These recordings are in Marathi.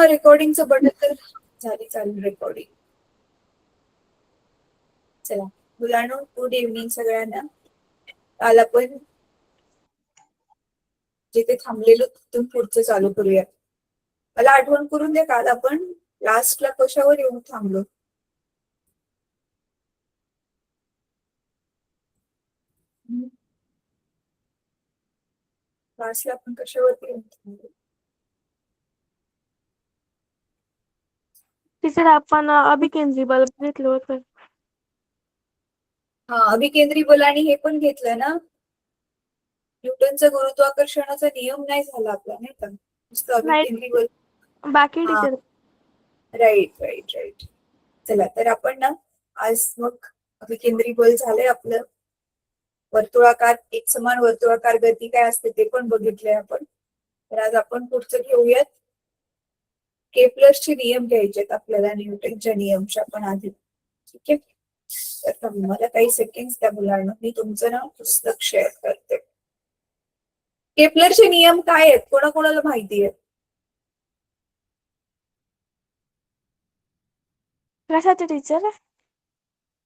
रेकॉर्डिंगचं बटन तर झाली चालू रेकॉर्डिंग. चला मुलांनो, गुड इव्हनिंग सगळ्यांना. काल आपण जिथे थांबलेलो तिथून पुढचं चालू करूया. मला आठवण करून द्या, काल आपण लास्टला कशावर येऊन थांबलो? लास्टला आपण कशावर येऊन थांबलो? टीचर आपण अभिकेंद्री बल्ब घेतलं होतं. हा, अभिकेंद्री बल आणि हे पण घेतलं ना, न्यूटनचा गुरुत्वाकर्षणाचा नियम नाही झाला आपला, नाही का? नुसतं अभिकेंद्री बल बाकी टीचर. Right right right. चला तर आपण ना आज मग अभिकेंद्री बल झालंय आपलं. वर्तुळाकार, एक समान वर्तुळाकार गती काय असते ते पण बघितलंय आपण. तर आज आपण पुढचं घेऊयात. केप्लरचे नियम घ्यायचे आपल्याला, न्यूटनच्या नियमच्या पण आधी. ठीक आहे, तर मला काही सेकंड त्या मुलांना मी तुमचं ना पुस्तक शेअर करते. केप्लरचे नियम काय आहेत, कोणाकोणाला माहिती आहे? कशाचे टीचर?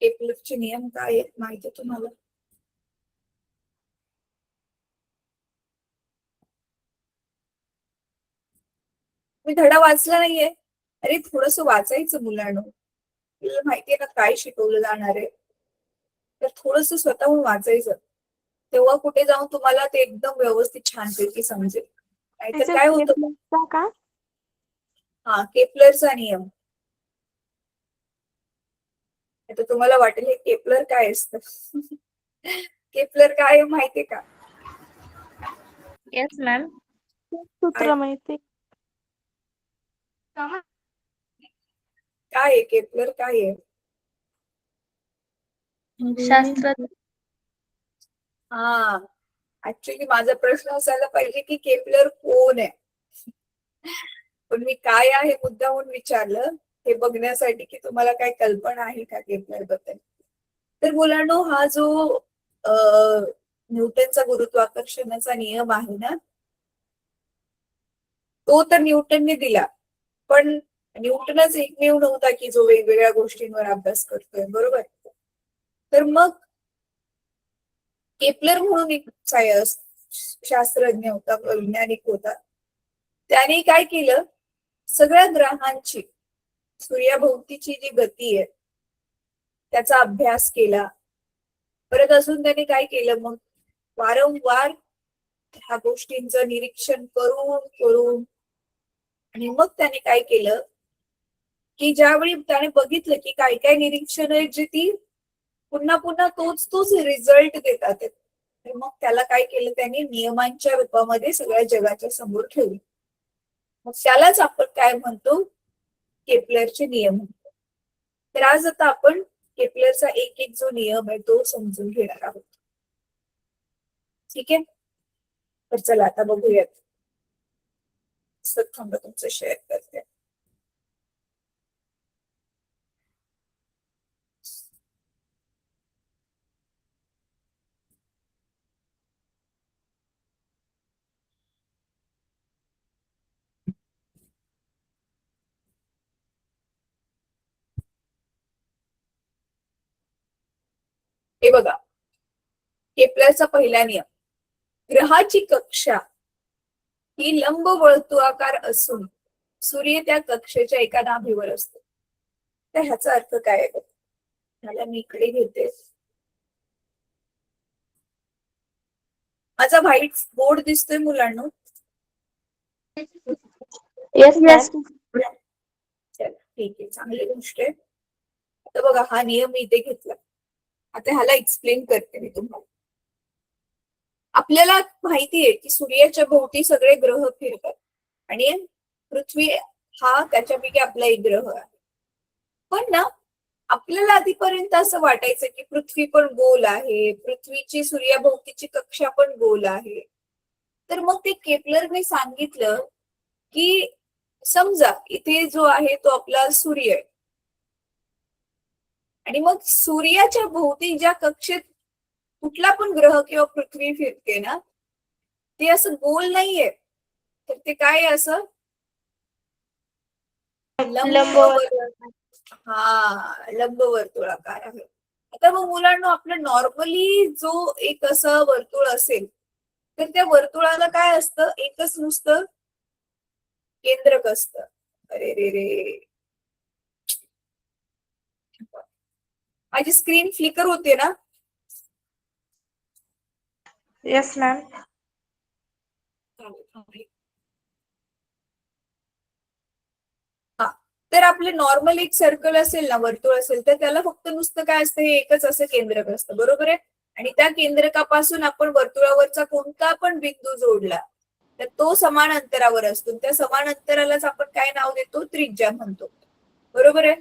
केप्लरचे नियम काय आहेत माहिती आहे तुम्हाला? मी धडा वाचला नाहीये. अरे थोडस वाचायचं मुलांनो. तुला माहितीये ना काय शिकवलं जाणार आहे, तर थोडस स्वतःहून वाचायचं. तेव्हा कुठे जाऊन तुम्हाला ते एकदम व्यवस्थित छानपैकी समजेल. नाहीतर काय होतं का? हा, केप्लरचा नियम. आता तुम्हाला वाटेल हे केप्लर काय असतं. केप्लर काय माहितीये का? Yes ma'am. सूत्र माहिती. काय आहे केप्लर, काय आहे? शास्त्र. हा, ऍक्च्युली माझा प्रश्न असायला पाहिजे की केप्लर कोण आहे, पण मी काय आहे मुद्दाहून विचारलं हे बघण्यासाठी की तुम्हाला काय कल्पना आहे का केप्लर बद्दल. तर मुलांनो, हा जो न्यूटनचा गुरुत्वाकर्षणाचा नियम आहे ना, तो तर न्यूटनने दिला. पण न्यूटनच एकमेव नव्हता की जो वेगवेगळ्या गोष्टींवर अभ्यास करतोय, बरोबर? तर मग केप्लर म्हणून एक शास्त्रज्ञ होता, वैज्ञानिक होता. त्याने काय केलं, सगळ्या ग्रहांची सूर्याभोवतीची जी गती आहे त्याचा अभ्यास केला. परत अजून त्याने काय केलं, मग वारंवार ह्या गोष्टींचं निरीक्षण करून करून आणि मग त्याने काय केलं की ज्यावेळी त्याने बघितलं की काय काय निरीक्षण आहेत जी ती पुन्हा पुन्हा तोच रिझल्ट देतात, तर मग त्याला काय केलं, त्याने नियमांच्या रूपामध्ये सगळ्या जगाच्या समोर ठेवले. मग त्यालाच आपण काय म्हणतो, केप्लरचे नियम म्हणतो. तर आज आता आपण केप्लरचा एक एक जो नियम आहे तो समजून घेणार आहोत. ठीक आहे, तर चला आता बघूयात. पुस्तक थांबा तुमचं शेअर करते. हे बघा, केप्लरचा पहिला नियम, ग्रहाची कक्षा ही लंब वर्तुळाकार असून सूर्य त्या कक्षेच्या एका नाभीवर असतो. तर ह्याचा अर्थ काय आहे? ह्याला मी इकडे घेते. माझा व्हाईट बोर्ड दिसतोय मुलांना? Yes yes. चला ठीक आहे, चांगली गोष्ट आहे. आता बघा, हा नियम मी इथे घेतला. आता ह्याला एक्सप्लेन करते मी तुम्हाला. आपल्याला माहितीये की सूर्याच्या भोवती सगळे ग्रह फिरतात आणि पृथ्वी हा त्याच्यापैकी आपला एक ग्रह आहे. पण ना आपल्याला आधीपर्यंत असं वाटायचं की पृथ्वी पण गोल आहे, पृथ्वीची सूर्याभोवतीची कक्षा पण गोल आहे. तर मग ते केप्लरने सांगितलं की समजा इथे जो आहे तो आपला सूर्य आहे आणि मग सूर्याच्या भोवती ज्या कक्षेत कुठला पण ग्रह किंवा पृथ्वी फिरते ना, ते असं गोल नाहीये, तर ते काय असं लंबवर्तुळाकार आहे. आता मग मुलांना आपलं नॉर्मली जो एक असं वर्तुळ असेल तर त्या वर्तुळाला काय असतं, एकच नुसतं केंद्रक असतं. अरे रे रे, माझी स्क्रीन फ्लिकर होते ना? Yes ma'am. हा, तर आपले नॉर्मल एक सर्कल असेल ना, वर्तुळ असेल, तर त्याला फक्त नुसतं काय असतं, हे एकच असं केंद्रक असतं, बरोबर आहे. आणि त्या केंद्रकापासून आपण वर्तुळावरचा कोणता पण बिंदू जोडला तर तो समान अंतरावर असतो. त्या समान अंतरालाच आपण काय नाव देतो, त्रिज्या म्हणतो, बरोबर आहे.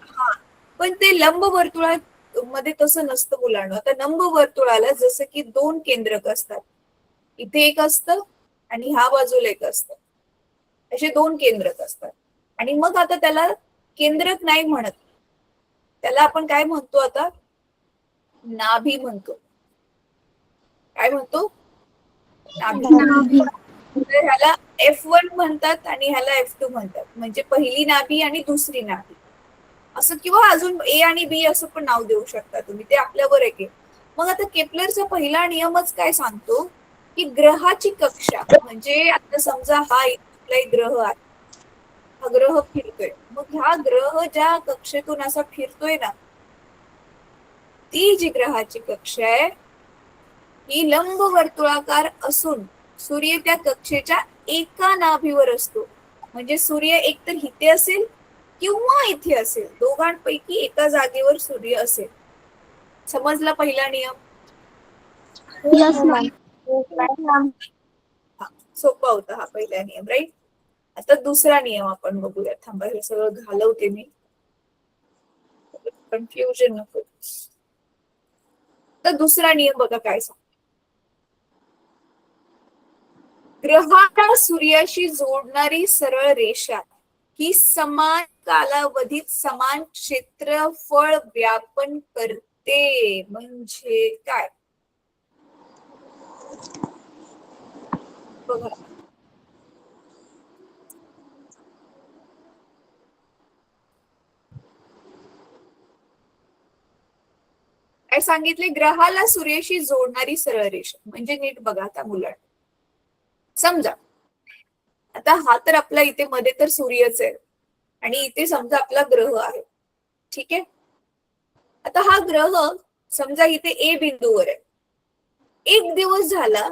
हा, पण ते लंब वर्तुळामध्ये तसं नसतं मुलांना. आता लंब वर्तुळाला जसं की दोन केंद्रक असतात, इथे एक असतं आणि ह्या बाजूला एक असतं, असे दोन केंद्रक असतात. आणि मग आता त्याला केंद्रक नाही म्हणत, त्याला आपण काय म्हणतो आता, नाभी म्हणतो. काय म्हणतो, नाभी. तर ह्याला F1 म्हणतात आणि ह्याला F2 म्हणतात, म्हणजे पहिली नाभी आणि दुसरी नाभी असं, किंवा अजून ए आणि बी असं पण नाव देऊ शकता तुम्ही, ते आपल्यावर आहे. मग आता केपलरचा पहिला नियमच काय सांगतो की ग्रहाची कक्षा, म्हणजे आता समजा हा कुठलाही ग्रह आहे, हा ग्रह फिरतोय, मग ह्या ग्रह ज्या कक्षेतून असा फिरतोय ना, ती जी ग्रहाची कक्षा आहे ही लंब वर्तुळाकार असून सूर्य त्या कक्षेच्या एका नाभीवर असतो. म्हणजे सूर्य एकतर इथे असेल किंवा इथे असेल, दोघांपैकी एका जागेवर सूर्य असेल. समजला पहिला नियम? सोपा होता हा पहिला नियम, राईट. आता दुसरा नियम आपण बघूया. थांबा, हे सगळं घालवते मी, कन्फ्युजन नको. तर दुसरा नियम बघा काय सांग, ग्रहाला सूर्याशी जोडणारी सरळ रेषा ही समान कालावधीत समान क्षेत्रफळ व्यापन करते. म्हणजे काय बघा, काय सांगितले, ग्रहाला सूर्याशी जोडणारी सरळ रेषा. म्हणजे नीट बघा आता मुलांना, समजा आता हा तर आपला इथे मध्ये तर सूर्यच आहे आणि इथे समजा आपला ग्रह आहे, ठीक आहे. आता हा ग्रह समजा इथे ए बिंदूवर आहे, एक दिवस झाला,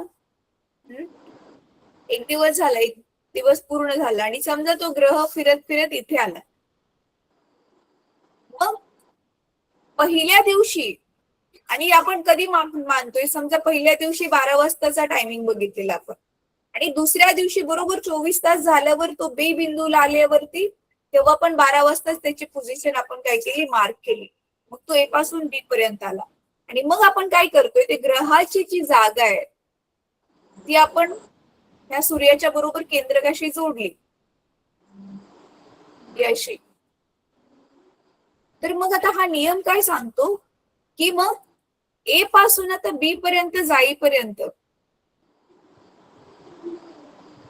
एक दिवस पूर्ण झाला आणि समजा तो ग्रह फिरत फिरत इथे आला. मग पहिल्या दिवशी, आणि आपण कधी मानतोय, समजा पहिल्या दिवशी 12 वाजताचा टायमिंग बघितलेला आपण, आणि दुसऱ्या दिवशी बरोबर 24 तास झाल्यावर तो बी बिंदूला आल्यावरती, तेव्हा पण 12 वाजताच त्याची पोझिशन आपण काय केली, मार्क केली. मग तो ए पासून बी पर्यंत आला. आणि मग आपण काय करतोय, ते ग्रहाची जी जागा आहे ती आपण या सूर्याच्या बरोबर केंद्रकाशी जोडली अशी. तर मग आता हा नियम काय सांगतो की मग ए पासून आता बी पर्यंत जाईपर्यंत,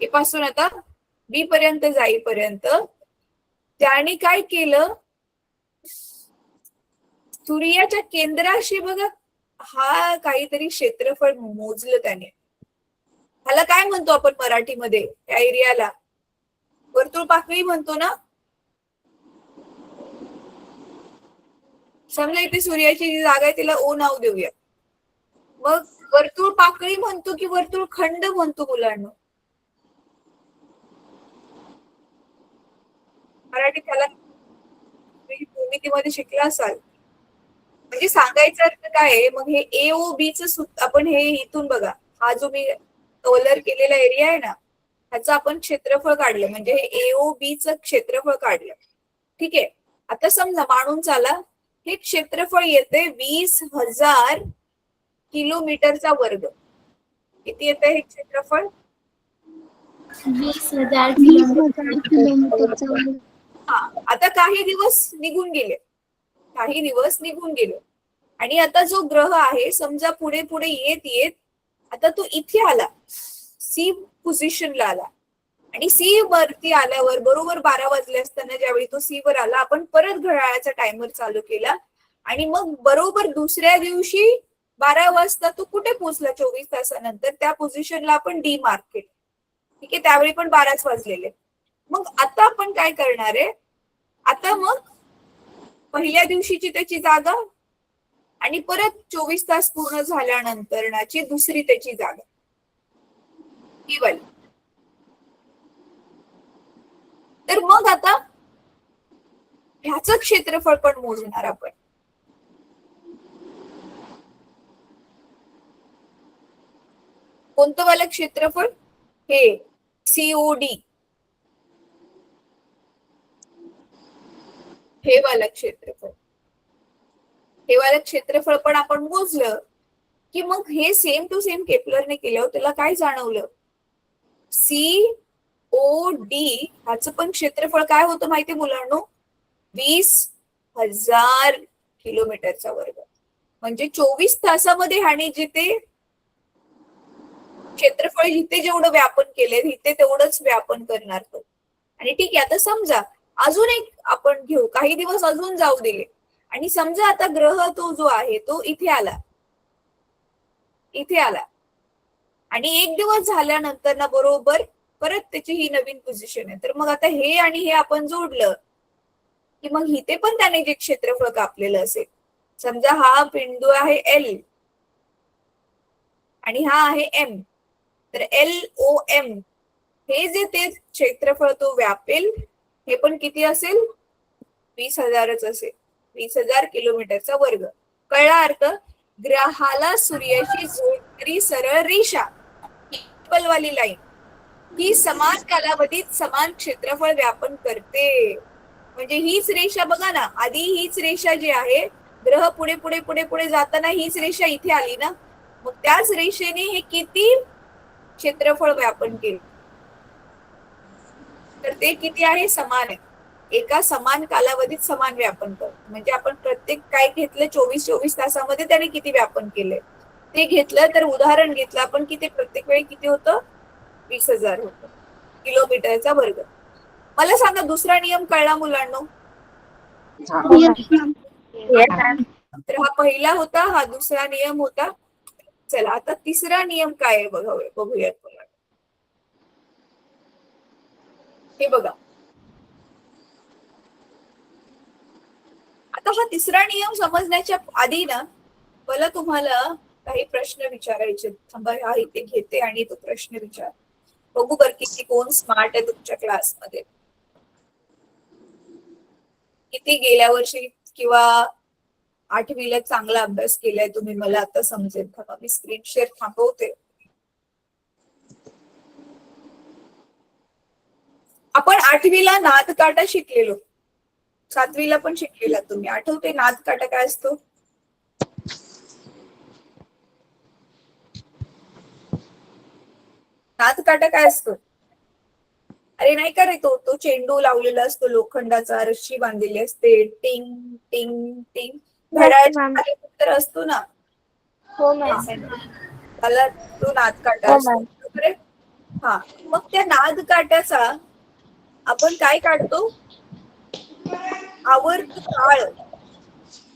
ए पासून आता बी पर्यंत जाईपर्यंत त्याने काय केलं, सूर्याच्या केंद्राशी बघा हा काहीतरी क्षेत्रफळ मोजलं त्याने. ह्याला काय म्हणतो आपण मराठीमध्ये, त्या एरियाला वर्तुळ पाकळी म्हणतो ना. समजा इथे सूर्याची जी जागा आहे तिला ओ नाव देऊया. मग वर्तुळ पाकळी म्हणतो की वर्तुळ खंड म्हणतो मुलांना? मराठी त्याला भूमितीमध्ये शिकला असाल. म्हणजे सांगायचा अर्थ काय आहे, मग हे AOB आपण हे इथून बघा, हा जो मी कलर केलेला एरिया आहे ना, ह्याचं आपण क्षेत्रफळ काढलं, म्हणजे हे AOB क्षेत्रफळ काढलं, ठीक आहे. आता समजा मानून चाला हे क्षेत्रफळ येते 20,000 किलोमीटरचा वर्ग. किती येते हे क्षेत्रफळ? 20,000 किलोमीटरचा वर्ग. हा, आता काही दिवस निघून गेले आणि आता जो ग्रह आहे समजा पुढे पुढे येत येत आता तो इथे आला, सी पोझिशनला आला आणि सी वरती आल्यावर बरोबर 12 वाजले असताना ज्यावेळी तो सी वर आला, आपण परत घड्याळाचा टायमर चालू केला आणि मग बरोबर दुसऱ्या दिवशी 12 वाजता तो कुठे पोहोचला 24 तासानंतर, त्या पोझिशनला आपण डी मार्क केलं. ठीक आहे, त्यावेळी पण 12च वाजलेले. मग आता आपण काय करणार आहे, आता मग पहिल्या दिवशीची त्याची जागा आणि परत 24 तास पूर्ण झाल्यानंतरची दुसरी त्याची जागा ही वाली. तर मग आता ह्याचं क्षेत्रफळ पण मोजणार आपण. कोणतं वालं क्षेत्रफळ? हे सीओडी, हे वालं क्षेत्रफळ. हे वालं क्षेत्रफळ पण आपण मोजलं की मग हे सेम टू सेम केपलरने केलं, त्याला काय जाणवलं, सीओडी ह्याचं पण क्षेत्रफळ काय होतं माहितीये मुलांनो, 20,000 किलोमीटरचा वर्ग. म्हणजे 24 तासामध्ये ह्याने जिथे क्षेत्रफळ जिथे जेवढं व्यापन केले तिथे तेवढंच व्यापन करणार तो. आणि ठीक आहे, आता समजा अजून एक आपण घेऊ, काही दिवस अजून जाऊ दिले आणि समजा आता ग्रह तो जो आहे तो इथे आला, इथे आला आणि एक दिवस झाल्यानंतर ना बरोबर परत त्याची ही नवीन पोझिशन आहे. तर मग आता हे आणि हे आपण जोडलं की मग इथे पण त्याने जे क्षेत्रफळ कापलेलं असेल, समजा हा बिंदू आहे एल आणि हा आहे एम, तर LOM हे जे ते क्षेत्रफळ तो व्यापेल हे पण किती असेल, 20,000च असेल, 20,000 किलोमीटरचा वर्ग. कळला अर्थ? ग्रहाला सूर्याशी जोडणारी सरळ रेषा वाली लाईन ही समान कालावधीत समान क्षेत्रफळ व्यापन करते. म्हणजे हीच रेषा बघा ना, आधी हीच रेषा जी आहे, ग्रह पुढे पुढे पुढे पुढे जाताना हीच रेषा इथे आली ना, मग त्याच रेषेने हे किती क्षेत्रफळ व्यापन केले, तर ते किती आहे, समान आहे. एका समान कालावधीत समान व्यापन कर. म्हणजे आपण प्रत्येक काय घेतलं, 24 तासामध्ये त्याने किती व्यापन केले ते घेतलं. तर उदाहरण घेतलं आपण की ते प्रत्येक वेळी किती होतं, 20,000 होतं किलोमीटरचा वर्ग. मला सांगा दुसरा नियम कळला मुलांनो? तर हा पहिला होता, हा दुसरा नियम होता. चला आता तिसरा नियम काय आहे बघूयात मुलांनो. हे बघा, आता हा तिसरा नियम समजण्याच्या आधी ना मला तुम्हाला काही प्रश्न विचारायचे. थांबा, हा इथे घेते आणि तो प्रश्न विचार, बघू बर किती कोण स्मार्ट आहे तुमच्या क्लासमध्ये, किती गेल्या वर्षी किंवा 8वीला चांगला अभ्यास केलाय तुम्ही, मला आता समजेल. थांबा, मी स्क्रीन शेअर थांबवते. आपण 8वीला नादकाटा शिकलेलो, 7वीला पण शिकलेला तुम्ही, आठवते नादकाटा काय असतो? नादकाटा काय असतो? अरे नाही का रे, तो चेंडू लावलेला असतो लोखंडाचा, रस्सी बांधलेली असते, टिंग टिंग टिंग, घड्याळाच्या तर असतो ना, हो मॅम. त्याला तो नादकाटा असतो. हा, मग त्या नादकाट्याचा आपण काय काढतो, आवर्त काळ,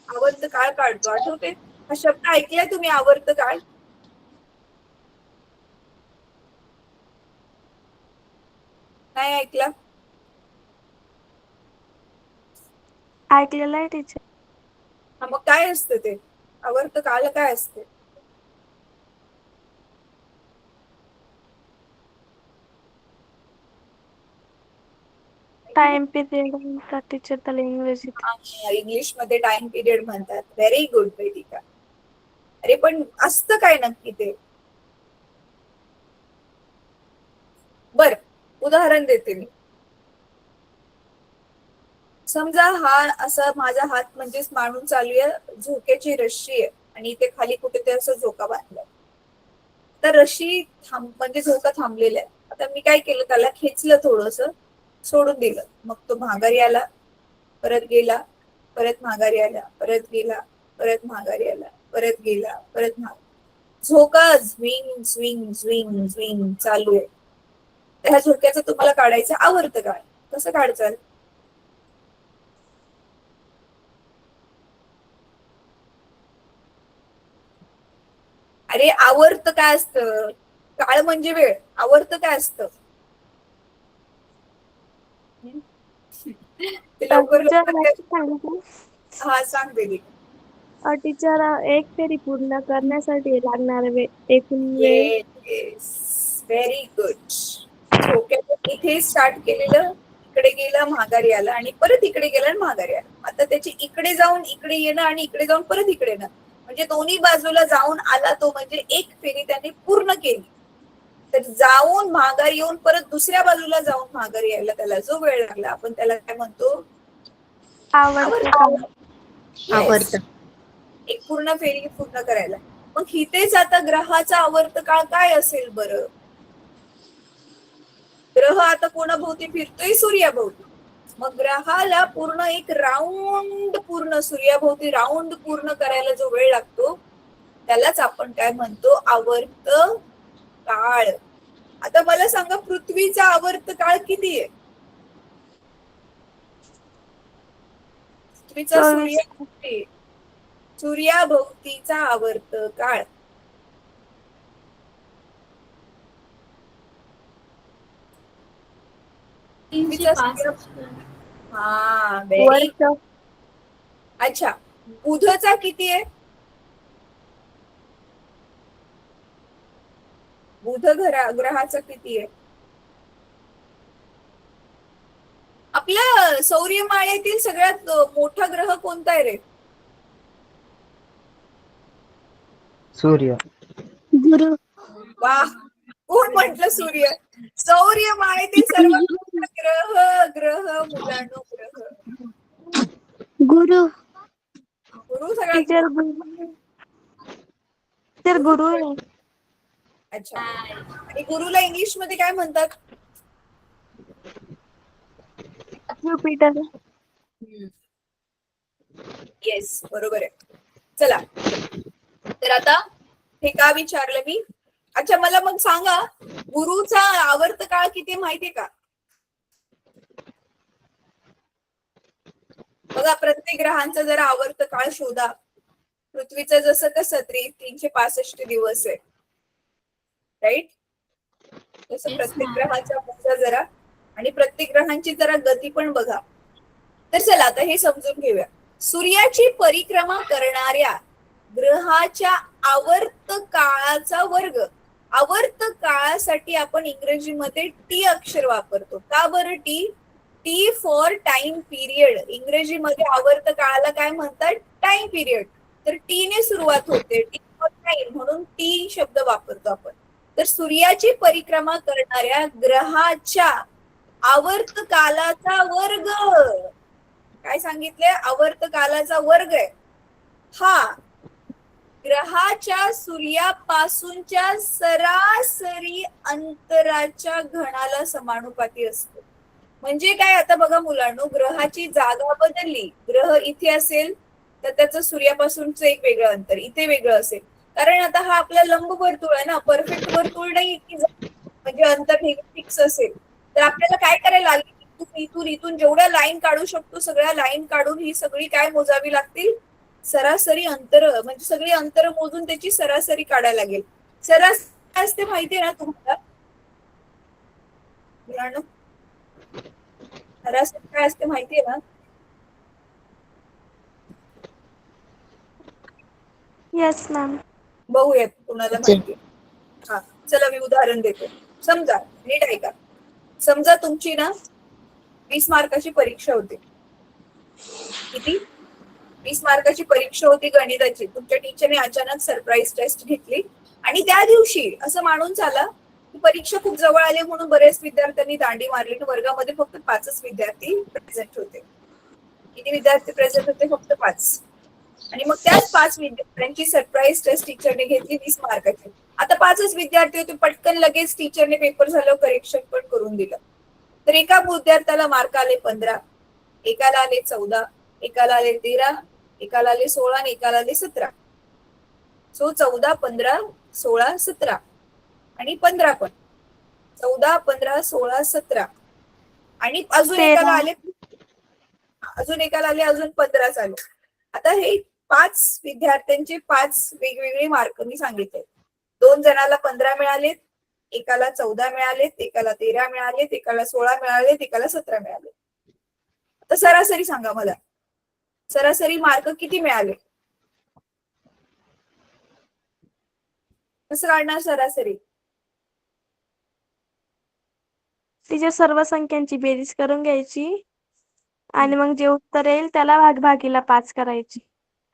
आवर्त काळ काढतो. आठवते? हा शब्द ऐकलाय तुम्ही, आवर्त काळ? नाही ऐकला? ऐकलेलं आहे टीचर. हा, मग काय असतं ते आवर्त काळ, काय असते? टाइम पिरियड म्हणतात टीचर त्याला इंग्रजीत. इंग्लिश मध्ये टाइम पिरियड म्हणतात. Very good Vedika. अरे पण असतं काय नक्की ते? बर, उदाहरण देते मी. समजा हा असा माझा हात म्हणजेच मांडून चालू आहे, झोक्याची रस्सी आहे आणि इथे खाली कुठेतरी असं झोका बांधलाय. तर रस्सी म्हणजे झोका थांबलेला आहे. आता मी काय केलं, त्याला खेचलं, थोडस सोडून दिलं, मग तो माघारी आला, परत गेला, परत माघारी आला, परत गेला, परत माघारी आला, परत गेला, परत झोका झ्विंग झ्विंग झ्विंग झ्विंग चालू आहे. ह्या झोक्याचं तुम्हाला काढायचं आवर्त काळ. कसं काढचाल? अरे आवर्त काय असतं? काळ म्हणजे वेळ, आवर्त काय असतं? ते लवकर लवकर हा सांग बेबी. टीचर एक फेरी पूर्ण करण्यासाठी लागणारा वेळ एकूण वेळ. Very good. झोक्यात इथे स्टार्ट केलेलं, इकडे गेलं माघारी आलं आणि परत इकडे गेलं आणि माघारी आलं. आता त्याची इकडे जाऊन इकडे येणं आणि इकडे जाऊन परत इकडे येणं म्हणजे दोन्ही बाजूला जाऊन आला तो म्हणजे एक फेरी त्याने पूर्ण केली. तर जाऊन माघारी येऊन परत दुसऱ्या बाजूला जाऊन माघारी यायला त्याला जो वेळ लागला आपण त्याला काय म्हणतो? आवर्त काळ. आवर्त. एक पूर्ण फेरी पूर्ण करायला. मग इथेच आता ग्रहाचा आवर्त काळ काय असेल बरं? ग्रह आता कोणाभोवती फिरतोय? सूर्याभोवती. मग ग्रहाला पूर्ण एक राऊंड पूर्ण सूर्याभोवती राऊंड पूर्ण करायला जो वेळ लागतो त्यालाच आपण काय म्हणतो? आवर्त काळ. आता मला सांगा पृथ्वीचा आवर्त काळ किती आहे? पृथ्वीचा 24 सूर्याभोवतीचा आवर्त काळ हा व्हेरी. वर्ष. अच्छा, बुधचा किती आहे? बुध ग्रहाचा किती आहे? आपल्या सौरमाळेतील सगळ्यात मोठा ग्रह कोणता आहे रे? सूर्य. गुरु. वाह, कोण म्हटलं सूर्य? सौरमाळेतील सर्वात मोठा ग्रह ग्रह मुलांनो ग्रह गुरु. गुरु सगळ्यात टीचर गुरु आहे. अच्छा, आणि गुरुला इंग्लिश मध्ये काय म्हणतात? ज्युपिटर. येस, बरोबर आहे. चला, तर आता हे का विचारलं मी? अच्छा, मला मग सांगा गुरुचा आवर्त काळ किती माहितीये का? बघा, प्रत्येक ग्रहांचा जरा आवर्त काळ शोधा. पृथ्वीचं जसं कसं 365 दिवस आहे, राईट? तसं प्रत्येक ग्रहाचा मोजा जरा, आणि प्रत्येक ग्रहांची जरा गती पण बघा. तर चला आता हे समजून घेऊया. सूर्याची परिक्रमा करणाऱ्या ग्रहाच्या आवर्त काळाचा वर्ग. आवर्त काळासाठी आपण इंग्रजीमध्ये टी अक्षर वापरतो. का बरं T? T for time period. इंग्रजीमध्ये आवर्त काळाला काय म्हणतात? Time period. तर टी ने सुरुवात होते, टी फॉर टाइम, म्हणून टी शब्द वापरतो आपण. तर सूर्याची परिक्रमा करणाऱ्या ग्रहाच्या आवर्त कालाचा वर्ग. काय सांगितले? आवर्त कालाचा वर्ग आहे हा ग्रहाच्या सूर्यापासूनच्या सरासरी अंतराच्या घनाला समानुपाती असतो. म्हणजे काय? आता बघा मुलांनो, ग्रहाची जागा बदलली, ग्रह इथे असेल तर त्याचं सूर्यापासूनचं एक वेगळं अंतर इथे वेगळं असेल. कारण आता हा आपला लंब वर्तुळ आहे ना, परफेक्ट वर्तुळ नाही की म्हणजे अंतर फिक्स असेल. तर आपल्याला काय करायला लागेल? इथून इथून जेवढ्या लाईन काढू शकतो सगळ्या लाईन काढून ही सगळी काय मोजावी लागतील? सरासरी अंतर, म्हणजे सगळी अंतर मोजून त्याची सरासरी काढायला लागेल. सरासरी काय असते माहितीये ना तुम्हाला? सरासरी काय असते माहितीये ना? Yes ma'am. बघूयात कुणाला माहिती. हा, चला मी उदाहरण देते. समजा, नीट ऐका. समजा तुमची ना 20 मार्काची परीक्षा होती. किती? 20 मार्काची परीक्षा होती गणिताची. तुमच्या टीचरने अचानक सरप्राईज टेस्ट घेतली आणि त्या दिवशी असं मानून चाला की परीक्षा खूप जवळ आली म्हणून बरेच विद्यार्थ्यांनी दांडी मारली. वर्गामध्ये फक्त 5च विद्यार्थी प्रेझेंट होते. किती विद्यार्थी प्रेझेंट होते? फक्त 5. आणि मग त्याच 5 विद्यार्थ्यांची सरप्राईज टेस्ट टीचरने घेतली 20 मार्काची. आता 5च विद्यार्थी होते, पटकन लगेच टीचरने पेपर झाल्यावर करेक्शन पण करून दिलं. तर एका विद्यार्थ्याला मार्क आले 15, एकाला आले 14, एकाला आले 13, एकाला आले 16 आणि एकाला आले 17. सो 14, 15, 16, 17 आणि 15 पण. 14, 15, 16, 17 आणि अजून 13. एकाला आले, अजून 15 आले. आता हे 5 विद्यार्थ्यांचे 5 वेगवेगळे मार्क मी सांगितले. 2 जणाला 15 मिळालेत, एकाला 14 मिळालेत, एकाला 13 मिळालेत, एकाला 16 मिळालेत, एकाला 17 मिळाले. आता सरासरी सांगा मला, सरासरी मार्क किती मिळाले? कसं काढणार सरासरी? तिच्या सर्व संख्यांची बेरीज करून घ्यायची आणि मग जे उत्तर येईल त्याला भागीला 5 करायची.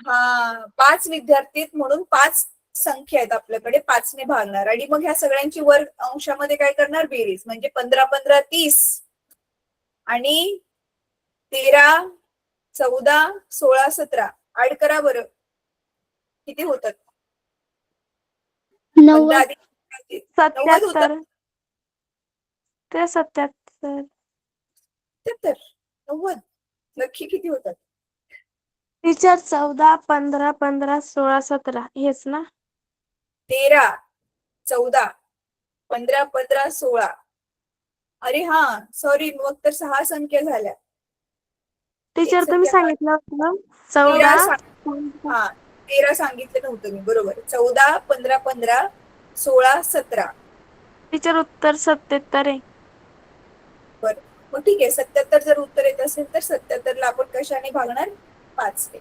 हा, 5 विद्यार्थी आहेत म्हणून 5 संख्या आहेत आपल्याकडे, 5 ने भागणार आणि मग ह्या सगळ्यांची वर्ग अंशामध्ये काय करणार? बेरीज. म्हणजे 15, 15, 30 आणि 13, 14, 16, 17 ऍड करा बरं, किती होतात? 90. 15 अधिक 90 होतात. 77. ते 77. 90 नक्की किती होतात? टीचर 14, 15, 15, 16, 17 हेच ना? 13, 14, 15, 15, 16. अरे हा, सॉरी, मग तर 6 संख्या झाल्या. टीचर एक तुम्ही संख्या सांगितलं होतं 13 14. हा, 13 सांगितलं नव्हतं मी, बरोबर. 14, 15, 15, 16, 17. टीचर उत्तर 77 आहे. बरं, मग ठीक आहे. 77 जर उत्तर येत असेल तर 77 ला आपण कशाने भागणार? 5 ने.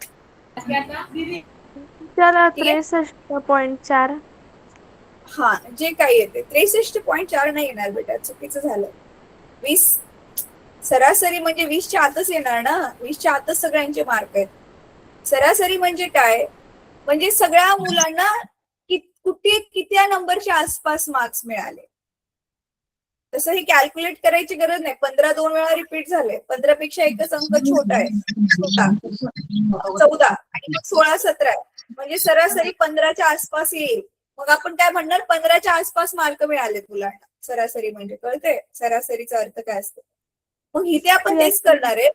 टीचर 63.4. हा, जे काही येते 63.4 नाही येणार बेटा, चुकीचं झालं. 20 सरासरी म्हणजे 20च्या आतच येणार ना, 20च्या आतच सगळ्यांचे मार्क आहेत. सरासरी म्हणजे काय? म्हणजे सगळ्या मुलांना कुठे किती नंबरच्या आसपास मार्क्स मिळाले. तसं हे कॅल्क्युलेट करायची गरज नाही. 15 2 वेळा रिपीट झाले, 15 पेक्षा एकच अंक छोटा आहे, 14 आणि मग 16, 17 आहे. म्हणजे सरासरी 15च्या आसपास येईल. मग आपण काय म्हणणार? 15च्या आसपास मार्क मिळाले मुलांना. सरासरी म्हणजे कळते सरासरीचा अर्थ काय असतो. मग इथे आपण तेच करणार आहे.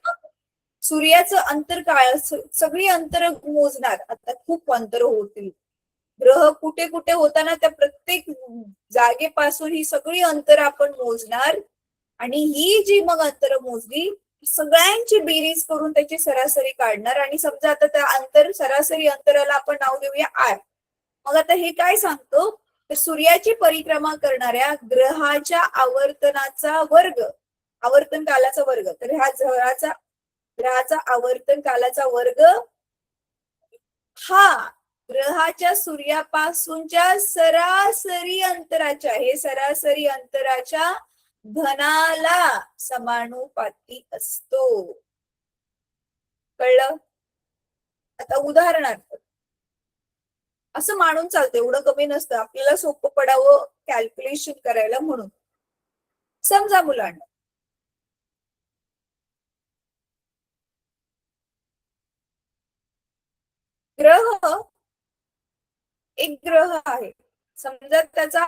सूर्याचं अंतर काय, सगळी अंतर मोजणार. आता खूप अंतर होतील, ग्रह कुठे कुठे होताना त्या प्रत्येक जागेपासून ही सगळी अंतर आपण मोजणार आणि ही जी मग अंतर मोजली सगळ्यांची बेरीज करून त्याची सरासरी काढणार. आणि समजा आता त्या सरासरी अंतराला आपण नाव देऊया आर. मग आता हे काय सांगतो? तर सूर्याची परिक्रमा करणाऱ्या ग्रहाच्या आवर्तनाचा वर्ग, आवर्तन कालाचा वर्ग. तर ह्या ग्रहाचा आवर्तन कालाचा वर्ग हा ग्रहाच्या सूर्यापासूनच्या सरासरी अंतराच्या, हे सरासरी अंतराच्या घनाला समानुपाती असतो. कळलं? आता उदाहरणार्थ असं मानून चालतं, एवढं कमी नसतं, आपल्याला सोपं पडावं कॅल्क्युलेशन करायला म्हणून. समजा मुलांना एक ग्रह आहे, समजा त्याचा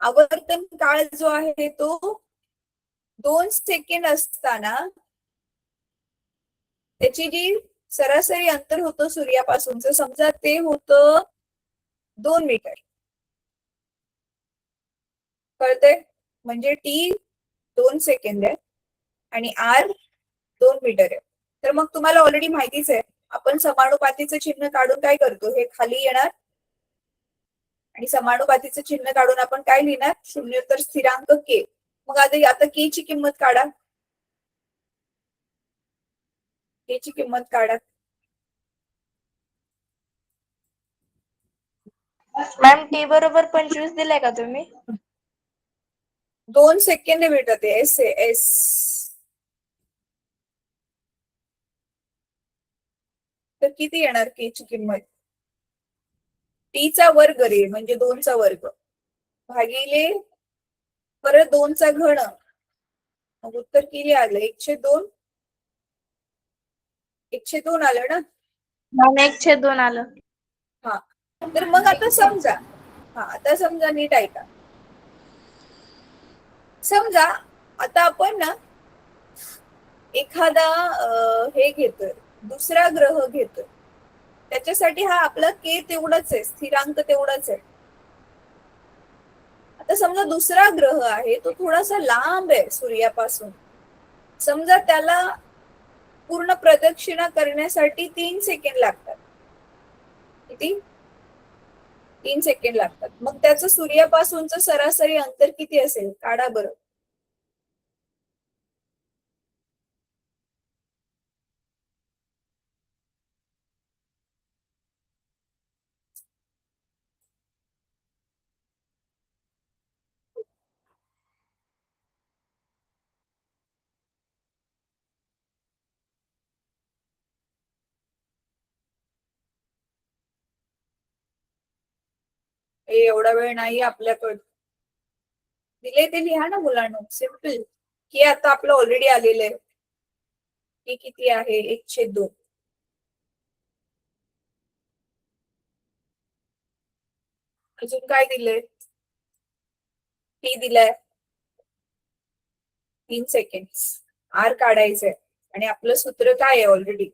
आवर्तन काळ जो आहे तो 2 सेकंड असताना त्याची जी सरासरी अंतर होतं सूर्यापासूनच, समजा ते होतं 2 मीटर. कळते? म्हणजे टी 2 सेकंड आहे आणि आर 2 मीटर आहे. तर मग तुम्हाला ऑलरेडी माहितीच आहे, आपण समानुपातीचं चिन्ह काढून काय करतो? हे खाली येणार आणि समानुपातीचं चिन्ह काढून आपण काय लिहिणार? शून्योत्तर स्थिरांक के. मग आता के ची किंमत काढा. के ची किंमत काढा. मॅम टी बरोबर 25 दिलाय का तुम्ही? 2 सेकंद भेटत आहे. एस तर किती येणार के ची किंमत? टीचा वर्ग रे, म्हणजे 2चा वर्ग भागिले परत 2चा घन. मग उत्तर किती आलं? 102. 102 आलं ना? 1/2 आलं. हा, तर मग आता समजा नीट ऐका. समजा आता आपण ना एखादा हे घेतोय, दुसरा ग्रह घेतोय, त्याच्यासाठी हा आपला के तेवढाच आहे, स्थिरांक तेवढाच आहे. आता समजा दुसरा ग्रह आहे तो थोडासा लांब आहे सूर्यापासून, समजा त्याला पूर्ण प्रदक्षिणा करण्यासाठी 3 सेकंड लागतात. किती? 3 सेकंड लागतात. मग त्याचं सूर्यापासूनचं सरासरी अंतर किती असेल? काढा बरं. एवढा वेळ नाही आपल्याकडे. दिले ते लिहा ना मुलांना, सिम्पल. की आता आपलं ऑलरेडी आलेलं आहे. हे किती आहे? 1/2. अजून काय दिलंय? टी दिलाय 3 सेकंड. आर काढायचंय आणि आपलं सूत्र काय आहे ऑलरेडी?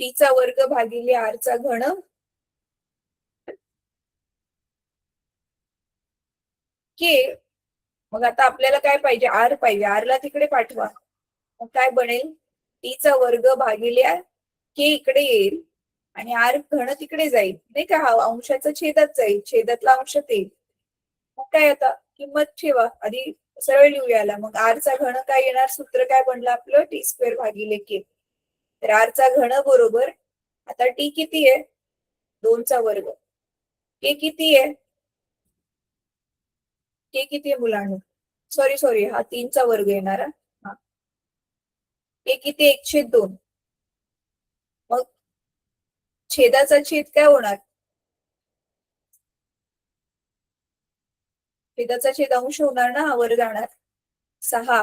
टीचा वर्ग भागिले आरचा घन. के. मग आता आपल्याला काय पाहिजे? आर पाहिजे. आरला तिकडे पाठवा. मग काय बनेल? टीचा वर्ग भागिले के इकडे येईल आणि आर घन तिकडे जाईल, नाही का? हा अंशाचा छेदात जाईल, छेदातला अंशात येईल. मग काय आता किंमत ठेवा आधी, सरळ लिहूयाला. मग आरचा घन काय येणार? सूत्र काय बनलं आपलं? टी स्क्वेअर भागिले के. तर आरचा घन बरोबर, आता टी किती आहे? 2चा वर्ग. के किती आहे? के किती आहे मुलांना? सॉरी हा 3चा वर्ग येणार. हा के किती? 1/2. मग छेदाचा छेद काय होणार? छेदाचा छेद अंश होणार ना, हा वर जाणार. 6.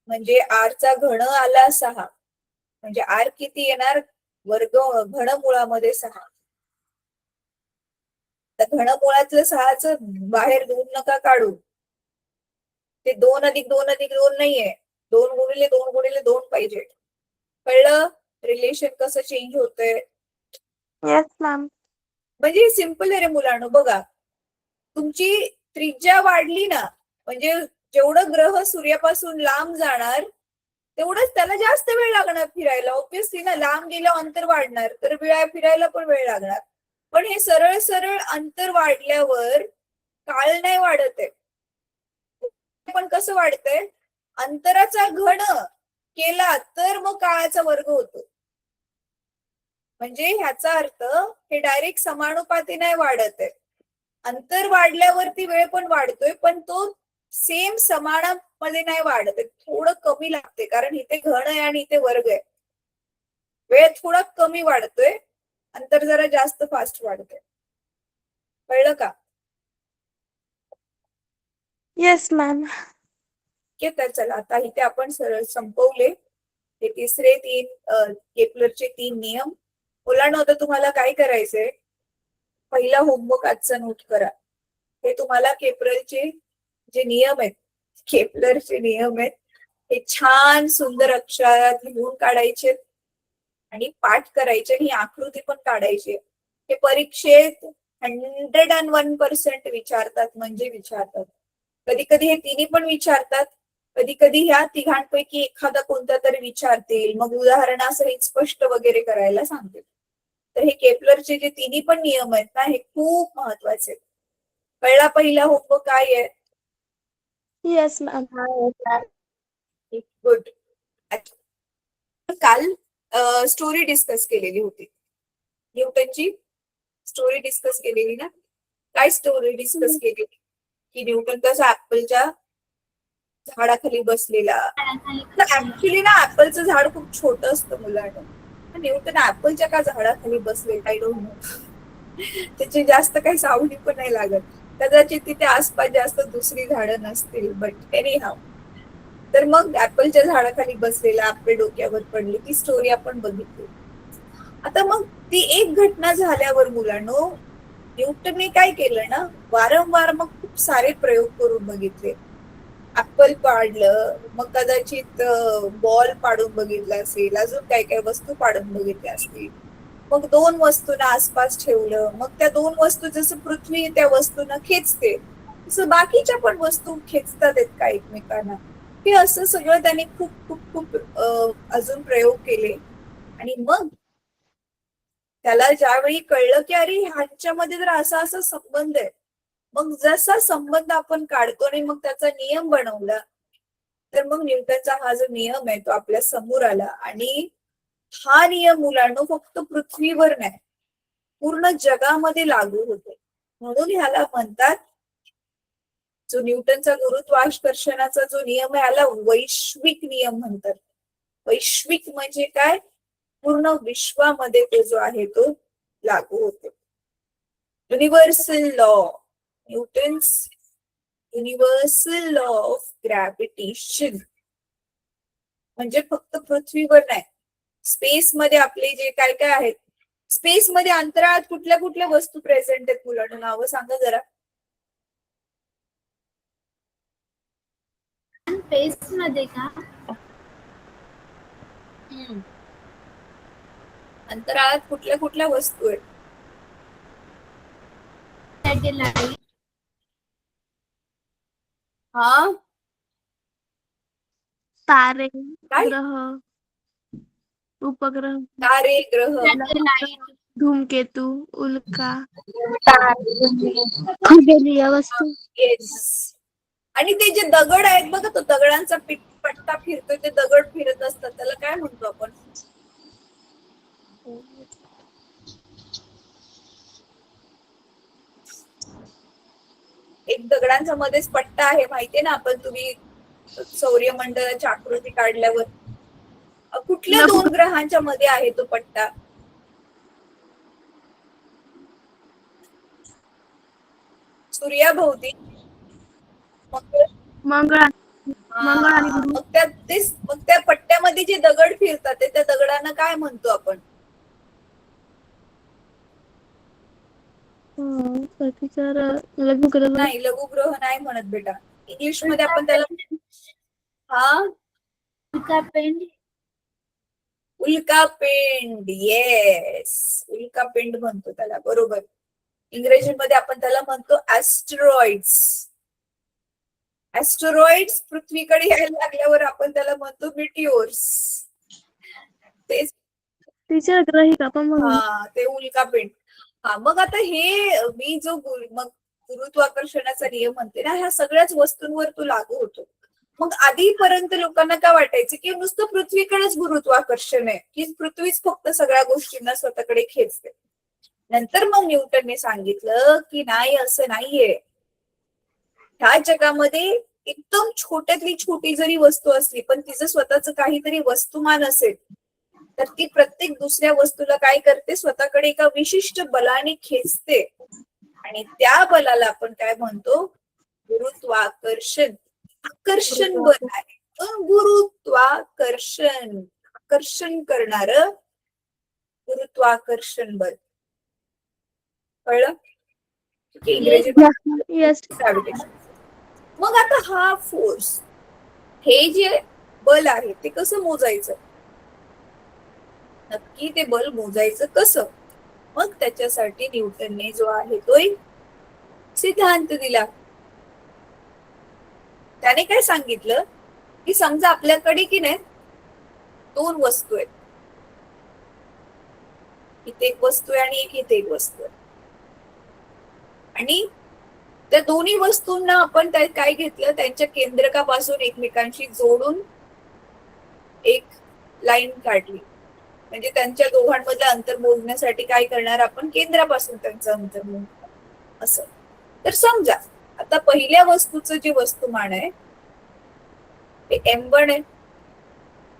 म्हणजे आरचा घन आला 6. म्हणजे आर किती येणार? वर्ग घनमुळामध्ये 6. तर घनमुळातलं 6च बाहेर 2 नका काढू. ते 2 + 2 + 2 नाहीये, 2 × 2 × 2 पाहिजे. कळलं रिलेशन कसं चेंज होतंय? Yes ma'am. म्हणजे सिंपल आहे रे मुलांनो. बघा, तुमची त्रिज्या वाढली ना, म्हणजे जेवढं ग्रह सूर्यापासून लांब जाणार तेवढंच त्याला जास्त वेळ लागणार फिरायला. ऑब्विसली ना, लांब गेलं अंतर वाढणार तर फिरायला पण वेळ लागणार. पण हे सरळ सरळ अंतर वाढल्यावर काळ नाही वाढत आहे. पण कसं वाढतंय? अंतराचा घन केला तर मग काळाचा वर्ग होतो. म्हणजे ह्याचा अर्थ हे डायरेक्ट समानुपाती नाही वाढत आहे. अंतर वाढल्यावरती वेळ पण वाढतोय, पण तो सेम समानामध्ये नाही वाढत आहे, थोडं कमी लागते. कारण इथे घन आहे आणि इथे वर्ग आहे. वेळ थोडा कमी वाढतोय, अंतर जरा जास्त फास्ट वाढतोय. कळलं का? Yes ma'am. तर चला, आता इथे आपण सरळ संपवले हे तिसरे 3 केपलरचे 3 नियम. मुलांना आता तुम्हाला काय करायचंय? पहिला होमवर्क आजचा नोट करा. हे तुम्हाला केपलरचे जे नियम आहेत, केपलरचे नियम आहेत, हे छान सुंदर अक्षरात लिहून काढायचे आणि पाठ करायचे. ही आकृती पण काढायची. हे परीक्षेत 101% विचारतात, म्हणजे विचारतात. कधी कधी हे तिन्ही पण विचारतात, कधी कधी ह्या तिघांपैकी एखादा कोणता तरी विचारतील, मग उदाहरणासहित स्पष्ट वगैरे करायला सांगतील. तर हे केपलरचे जे तिन्ही पण नियम आहेत ना, हे खूप महत्वाचे. कळला पहिला होमवर्क काय आहे? Yes ma'am. गुड. काल स्टोरी डिस्कस केलेली होती, न्यूटनची स्टोरी डिस्कस केलेली ना. काय स्टोरी डिस्कस केलेली? की न्यूटन कसा ऍपलच्या झाडाखाली बसलेला. ऍक्च्युली ना, ऍपलचं झाड खूप छोटं असतं मुलांना. न्यूटन ऍपलच्या का झाडाखाली बसले? I don't know. त्याची जास्त काही सावली पण नाही लागत. कदाचित तिथे आसपास जास्त दुसरी झाडं नसतील, बट एनी हाव. तर मग ऍपलच्या झाडाखाली बसलेला, ऍपल डोक्यावर पडली, ती स्टोरी आपण बघितली. आता मग ती एक घटना झाल्यावर मुलांनो, न्यूटनने काय केलं ना, वारंवार मग खूप सारे प्रयोग करून बघितले. ऍपल पाडलं, मग कदाचित बॉल पाडून बघितला असेल, अजून काय काय वस्तू पाडून बघितल्या असतील. मग दोन वस्तूंना आसपास ठेवलं, मग त्या दोन वस्तू जसं पृथ्वी त्या वस्तूंना खेचते तसं बाकीच्या पण वस्तू खेचतात आहेत का एकमेकांना. हे असं सगळं त्याने खूप खूप खूप अजून प्रयोग केले. आणि मग त्याला ज्यावेळी कळलं की अरे ह्यांच्यामध्ये तर असा असा संबंध आहे, मग जसा संबंध आपण काढतो आणि मग त्याचा नियम बनवला, तर मग न्यूटनचा हा जो नियम आहे तो आपल्या समोर आला. आणि हा नियम मुलांना फक्त पृथ्वीवर नाही, पूर्ण जगामध्ये लागू होतो. म्हणून ह्याला म्हणतात, जो न्यूटनचा गुरुत्वाकर्षणाचा जो नियम आहे याला वैश्विक नियम म्हणतात. वैश्विक म्हणजे काय, पूर्ण विश्वामध्ये तो जो आहे तो लागू होतो. Universal law, Newton's universal law of gravitation. म्हणजे फक्त पृथ्वीवर नाही, स्पेस मध्ये आपले जे काय काय आहेत, स्पेस मध्ये अंतराळात कुठल्या कुठल्या वस्तू प्रेझेंट आहेत मुलांना नावं सांगा जरा. स्पेस मध्ये का? अंतराळात कुठल्या कुठल्या वस्तू आहेत? सॅटेलाइट, हा तारे, काय? ग्रह, उपग्रह, तारे, ग्रह, सॅटेलाइट, धूमकेतू, उल्का. खगोलीय वस्तू, येस. आणि ते जे दगड आहेत बघा, तो दगडांचा पट्टा फिरतोय, ते दगड फिरत असतात, त्याला काय म्हणतो आपण? एक दगडांचा मध्येच पट्टा आहे माहितीये ना, आपण तुम्ही सौर्यमंडळाची आकृती काढल्यावर कुठल्या दोन ग्रहांच्या मध्ये आहे तो पट्टा? सूर्याभोवती मंगळ, मंगळ, मंगळ आणि गुरु. मग त्या पट्ट्यामध्ये जे दगड फिरतात त्या दगडांना काय म्हणतो आपण? लघुग्रह. नाही, लघुग्रह नाही म्हणत बेटा. इंग्लिश मध्ये आपण त्याला उल्कापिंड, उल्कापिंड. येस, उल्कापिंड म्हणतो त्याला, बरोबर. इंग्रजीमध्ये आपण त्याला म्हणतो ऍस्टेरॉइड्स. ऍस्टेरॉइड्स पृथ्वीकडे यायला लागल्यावर आपण त्याला म्हणतो मिटिओर्स. तेच टीचर ग्रहिका पण म्हणून. ते उल्कापिंड. मग आता हे मी जो मग गुरुत्वाकर्षणाचा नियम म्हणते ना, ह्या सगळ्याच वस्तूंवर तो लागू होतो. मग आधीपर्यंत लोकांना काय वाटायचं की नुसतं पृथ्वीकडेच गुरुत्वाकर्षण आहे, की पृथ्वीच फक्त सगळ्या गोष्टींना स्वतःकडे खेचते. नंतर मग न्यूटनने सांगितलं की नाही, असं नाहीये. ह्या जगामध्ये एकदम छोट्यातली छोटी जरी वस्तू असली पण तिचं स्वतःच काहीतरी वस्तुमान असेल, तर ती प्रत्येक दुसऱ्या वस्तूला काय करते, स्वतःकडे एका विशिष्ट बलाने खेचते. आणि त्या बलाला आपण काय म्हणतो, गुरुत्वाकर्षण. आकर्षण बल आहे, गुरुत्वाकर्षण, आकर्षण करणार गुरुत्वाकर्षण बल. कळलं? इंग्रजी येस. ग्रॅव्हिटेशन. मग आता हा फोर्स, हे जे बल आहे ते कसं मोजायचं, नक्की ते बल मोजायचं कसं? मग त्याच्यासाठी न्यूटनने जो आहे तो एक सिद्धांत दिला. त्याने काय सांगितलं की समजा आपल्याकडे की नाही दोन वस्तू आहेत, इथे एक वस्तू आहे आणि इथे एक वस्तू आहे. आणि त्या दोन्ही वस्तूंना आपण काय घेतलं, त्यांच्या केंद्रकापासून एकमेकांशी जोडून एक लाईन काढली. म्हणजे त्यांच्या दोघांमधलं अंतर मोजण्यासाठी काय करणार आपण, केंद्रापासून त्यांचं अंतर मोजणार असं. तर समजा आता पहिल्या वस्तूचं जे वस्तुमान आहे ते M1 आहे,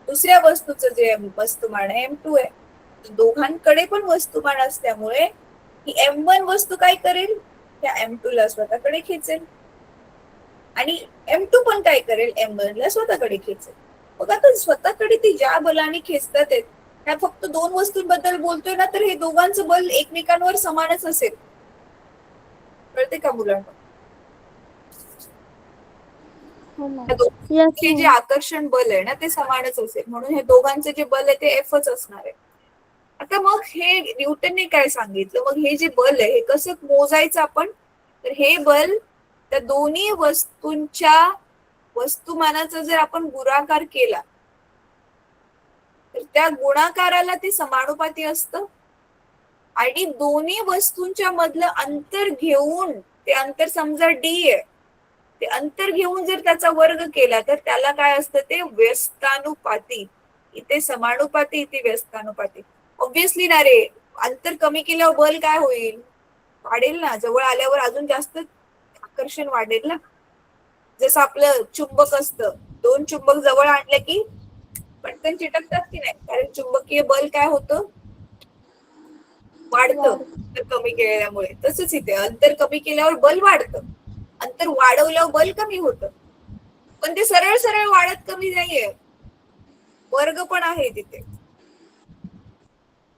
दुसऱ्या वस्तूचं जे वस्तुमान आहे M2 आहे. दोघांकडे पण वस्तुमान असल्यामुळे ही M1 वस्तू काय करेल, त्या M2 ला स्वतःकडे खेचेल आणि M2 पण काय करेल, M1 ला स्वतःकडे खेचेल. मग आता स्वतःकडे ती ज्या बलाने खेचतात आहेत, त्या फक्त दोन वस्तूंबद्दल बोलतोय ना, तर हे दोघांचं बल एकमेकांवर समानच असेल. कळते का मुलांना? हे जे आकर्षण बल आहे ना ते समानच असेल, म्हणून हे दोघांचे जे बल आहे ते Fच असणार आहे. आता मग हे न्यूटनने काय सांगितलं, मग हे जे बल आहे हे कसं मोजायचं आपण, तर हे बल त्या दोन्ही वस्तूंच्या वस्तुमानाचा जर आपण गुणाकार केला तर त्या गुणाकाराला ते समानुपाती असतं आणि दोन्ही वस्तूंच्या मधलं अंतर घेऊन, ते अंतर समजा डी आहे, ते अंतर घेऊन जर त्याचा वर्ग केला तर त्याला काय असतं, ते व्यस्तानुपाती. इथे समानुपाती, इथे व्यस्तानुपाती. ऑब्विसली ना रे, अंतर कमी केल्यावर बल काय होईल, वाढेल ना, जवळ आल्यावर अजून जास्त आकर्षण वाढेल ना. जसं आपलं चुंबक असतं, दोन चुंबक जवळ आणले की पटकन चिटकतात की नाही, कारण चुंबकीय बल काय होतं, वाढतं अंतर कमी केल्यामुळे. तसंच इथे अंतर कमी केल्यावर बल वाढतं, अंतर वाढवल्यावर बल कमी होतं. पण ते सरळ सरळ वाढत कमी नाहीये, वर्ग पण आहे तिथे.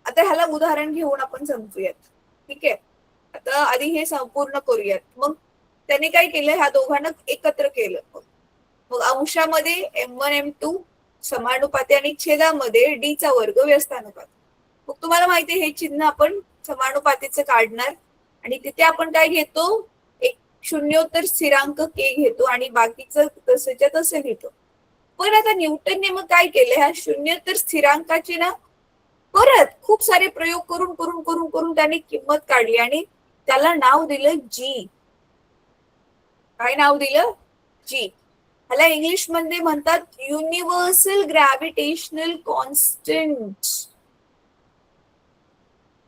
आता ह्याला उदाहरण घेऊन आपण समजूयात. ठीक आहे, आता आधी हे संपूर्ण करूयात. मग त्याने काय केलं, ह्या दोघांना एकत्र केलं. मग अंशामध्ये M1 M2 समानुपाती आणि छेदामध्ये D चा वर्ग व्यस्तानुपाती. मग तुम्हाला माहिती आहे हे चिन्ह आपण समानुपातीचं काढणार आणि तिथे आपण काय घेतो, एक शून्योत्तर स्थिरांक K घेतो आणि बाकीचं तसंच्या तसं घेतो. पण आता न्यूटनने मग काय केलं, ह्या शून्योत्तर स्थिरांकाची ना परत खूप सारे प्रयोग करून करून करून करून त्याने किंमत काढली आणि त्याला नाव दिलं जी. काय नाव दिलं, जी. ह्याला इंग्लिश मध्ये म्हणतात युनिव्हर्सल ग्रॅव्हिटेशनल कॉन्स्टंट,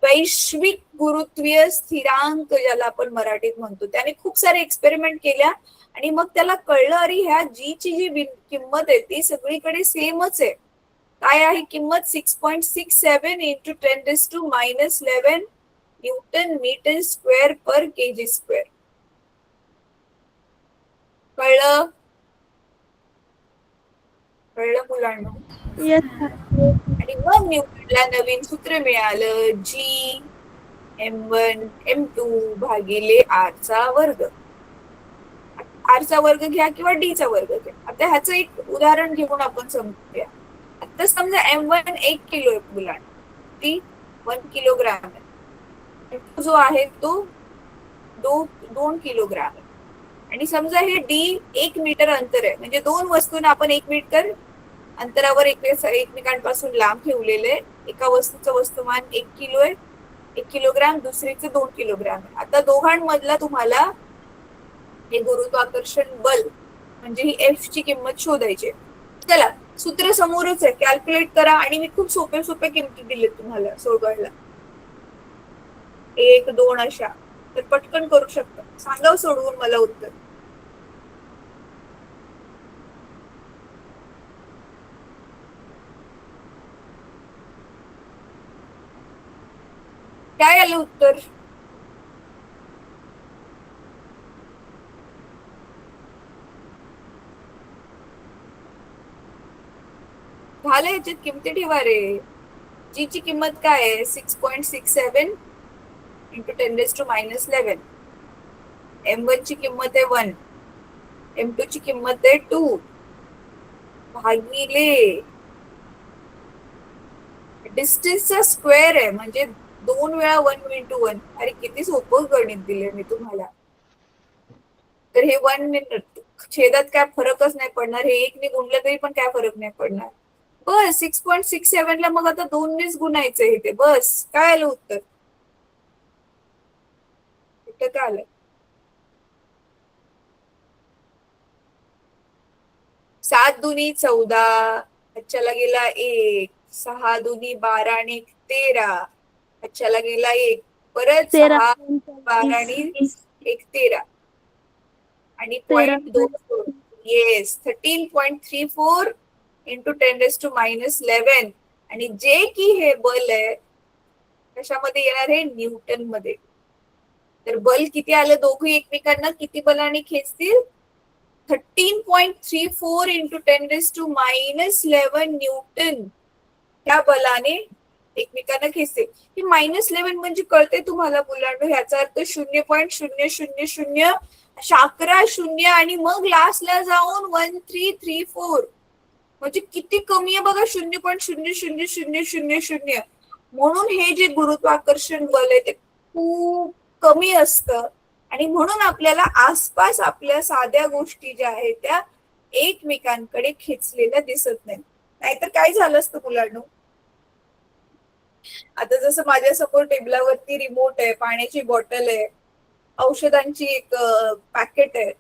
वैश्विक गुरुत्वीय स्थिरांक ज्याला आपण मराठीत म्हणतो. त्याने खूप सारे एक्सपेरिमेंट केल्या आणि मग त्याला कळलं, अरे ह्या जी ची जी किंमत आहे ती सगळीकडे सेमच आहे. काय आहे किंमत, 6.67 इंटू 10⁻11 न्यूटन मीटर स्क्वेअर पर केजी स्क्वेअर. कळलं, कळलं मुलांना. आणि मग न्यूटनला नवीन सूत्र मिळालं, जी M1 M2 भागिले R चा वर्ग. R चा वर्ग घ्या किंवा D चा वर्ग घ्या. आता ह्याचं एक उदाहरण घेऊन आपण समजूया. आता समजा M1 1 किलो आहे मुलांना, ती 1 किलोग्राम आहे, जो आहे तो 2 किलोग्राम आहे. आणि समजा हे D 1 मीटर अंतर आहे, म्हणजे दोन वस्तूंना आपण 1 मीटर अंतरावर एकमेकांपासून लांब ठेवलेले आहे. एका वस्तूचं वस्तुमान 1 किलो आहे, 1 किलोग्राम, दुसरीचं 2 किलोग्राम आहे. आता दोघांमधला तुम्हाला हे गुरुत्वाकर्षण बल म्हणजे ही F ची किंमत शोधायची. चला, सूत्र समोरच आहे, कॅल्क्युलेट करा. आणि मी खूप सोप्या सोप्या किमती दिले तुम्हाला सोडवायला, 1 2 अशा, तर पटकन करू शकता. सांगा सोडवून मला उत्तर. काय आलं उत्तर, झालं. याच्यात किमती ठेवा रे. जी ची किंमत काय आहे, 6.67 इंटू 10⁻11. M1 ची किंमत आहे 1, M2 ची किंमत आहे 2 भागिले डिस्टन्सचा स्क्वेअर आहे, म्हणजे 2 वेळा 1 इंटू 1. अरे किती सोपं गणित दिले मी तुम्हाला. तर हे 1 मिनिट छेदात काय फरकच नाही पडणार, हे 1 ने गुणलं तरी पण काय फरक नाही पडणार. बस 6.67 ला मग आता 2 नेच गुणायचं इथे. बस काय आलं उत्तर, इथं काय आलं, 7 दुनी 14, अच्छाला गेला 1, 6 दुनी 12 आणि 13, अच्छाला गेला 1, परत 6 12 आणि 1 13 आणि 0.2. Yes, 13.34 into 10⁻11. आणि जे की हे बल आहे कशामध्ये येणार आहे, न्यूटन मध्ये. तर बल किती आलं, दोघे एकमेकांना किती बलाने खेचतील, 13.34 इंटू 10⁻11 न्यूटन त्या बलाने एकमेकांना खेचते. ही -11 म्हणजे कळते तुम्हाला मुलांना, ह्याचा अर्थ 0.0000 11 शून्य आणि मग लास्टला जाऊन 1334, म्हणजे किती कमी आहे बघा, 0.0000. म्हणून हे जे गुरुत्वाकर्षण बल आहे ते खूप कमी असतं आणि म्हणून आपल्याला आसपास आपल्या साध्या गोष्टी ज्या आहेत त्या एकमेकांकडे खेचलेल्या दिसत नाही. नाहीतर काय झालं असतं मुलांनो, आता जसं माझ्या समोर टेबलावरती रिमोट आहे, पाण्याची बॉटल आहे, औषधांची एक पॅकेट आहे,